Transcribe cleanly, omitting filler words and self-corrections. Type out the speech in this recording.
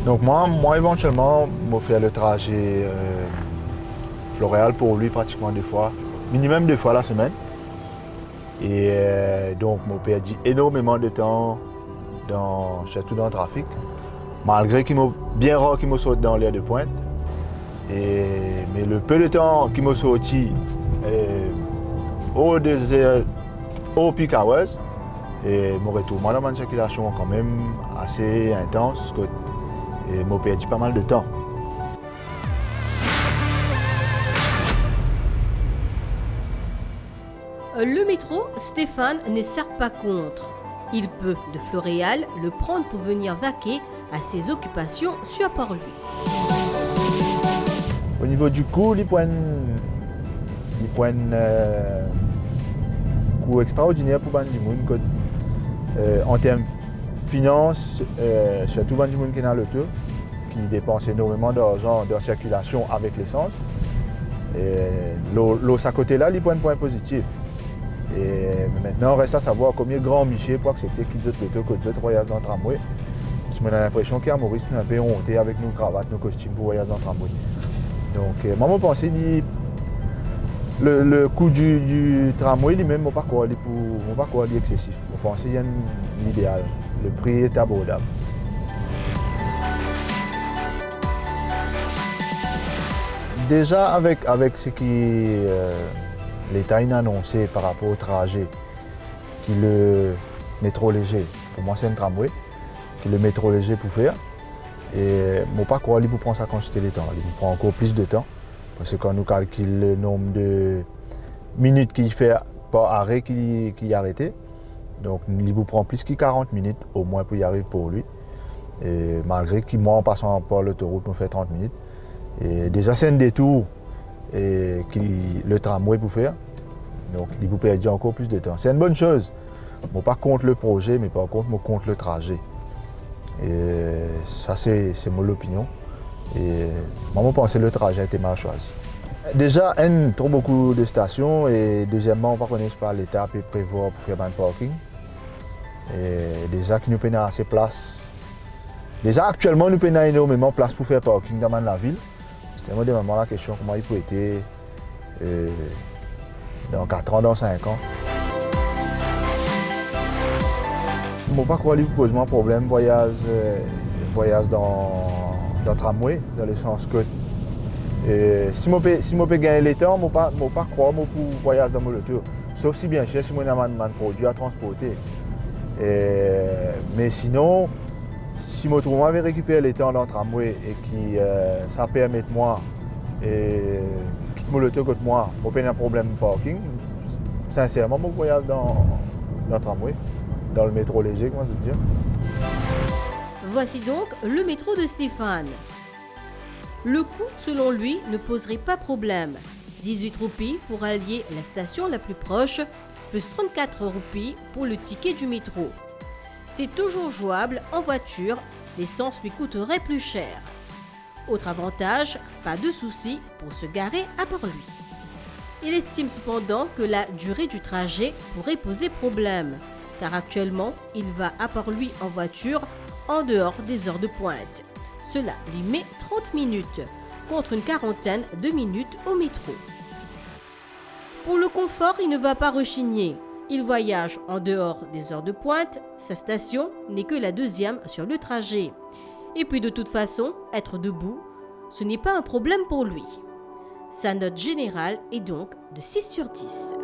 Donc moi éventuellement, je fais le trajet Floréal pour lui pratiquement 2 fois, minimum 2 fois la semaine. Et donc mon père dit énormément de temps, surtout dans le trafic, malgré qu'il m'a bien rare qu'il me saute dans l'air de pointe. Mais le peu de temps qu'il m'a sorti au désert, au pic à Ouest, et mon retour dans une circulation quand même assez intense. Et m'a perdu pas mal de temps. Le métro, Stéphane ne sert pas contre. Il peut, de Floréal, le prendre pour venir vaquer à ses occupations sur Port-Louis. Au niveau du coût, il prend un coût extraordinaire pour les gens. En termes finance, surtout les gens qui sont dans l'auto, qui dépensent énormément d'argent dans la circulation avec l'essence. L'eau, à côté là, il prend un point positif. Et maintenant, il reste à savoir combien de grands Michel pour accepter qu'ils aient l'auto, qu'ils aient voyage dans le tramway. Parce qu'on a l'impression qu'à Maurice, nous avons un peu honté avec nos cravates, nos costumes pour voyager dans le tramway. Donc, moi, je pense que le coût du tramway, lui-même, je ne sais pas quoi il est excessif. Je pense qu'il y a l'idéal. Le prix est abordable. Déjà, avec ce qui l'État a annoncé par rapport au trajet, qui le métro léger, pour moi c'est un tramway, qui le métro léger pour faire. Et je ne sais pas quoi il prend sa quantité de temps. Il prend encore plus de temps. Parce que quand nous calculons le nombre de minutes qu'il fait par arrêt qui est arrêté, donc il vous prend plus que 40 minutes au moins pour y arriver pour lui. Et malgré que moi, en passant par l'autoroute, me fait 30 minutes. Et déjà, c'est un détour et le tramway pour faire. Donc, il vous perd encore plus de temps. C'est une bonne chose. Je ne pas contre le projet, mais par contre, je contre le trajet. Et ça, c'est mon opinion. Et moi, je pense que le trajet était mal choisi. Déjà, trop beaucoup de stations. Et deuxièmement, on ne connaît pas l'État peut prévoir pour faire un parking. Et déjà, que nous peinons assez de place. Déjà, actuellement, nous peinons énormément de place pour faire parking dans la ville. C'était moi demandant la question comment il peut être dans 4 ans, dans 5 ans. Je ne sais pas quoi lui pose un problème voyage dans le tramway, dans le sens que si je peux gagner le temps, je ne peux pas croire pour voyager dans mon auto. Sauf si bien sûr, si je ai un produit à transporter. Mais sinon, si je trouve que je récupérer le temps dans le tramway et que ça permet de moi et quitte mon auto contre moi, je n'ai pas un problème de parking, sincèrement, je voyage dans le tramway, dans le métro léger, comment se dire. Voici donc le métro de Stéphane. Le coût, selon lui, ne poserait pas problème. 18 roupies pour allier la station la plus proche, plus 34 roupies pour le ticket du métro. C'est toujours jouable en voiture, l'essence lui coûterait plus cher. Autre avantage, pas de souci pour se garer à Port-Louis. Il estime cependant que la durée du trajet pourrait poser problème, car actuellement, il va à Port-Louis en voiture en dehors des heures de pointe. Cela lui met 30 minutes, contre une quarantaine de minutes au métro. Pour le confort, il ne va pas rechigner. Il voyage en dehors des heures de pointe, sa station n'est que la deuxième sur le trajet. Et puis de toute façon, être debout, ce n'est pas un problème pour lui. Sa note générale est donc de 6 sur 10.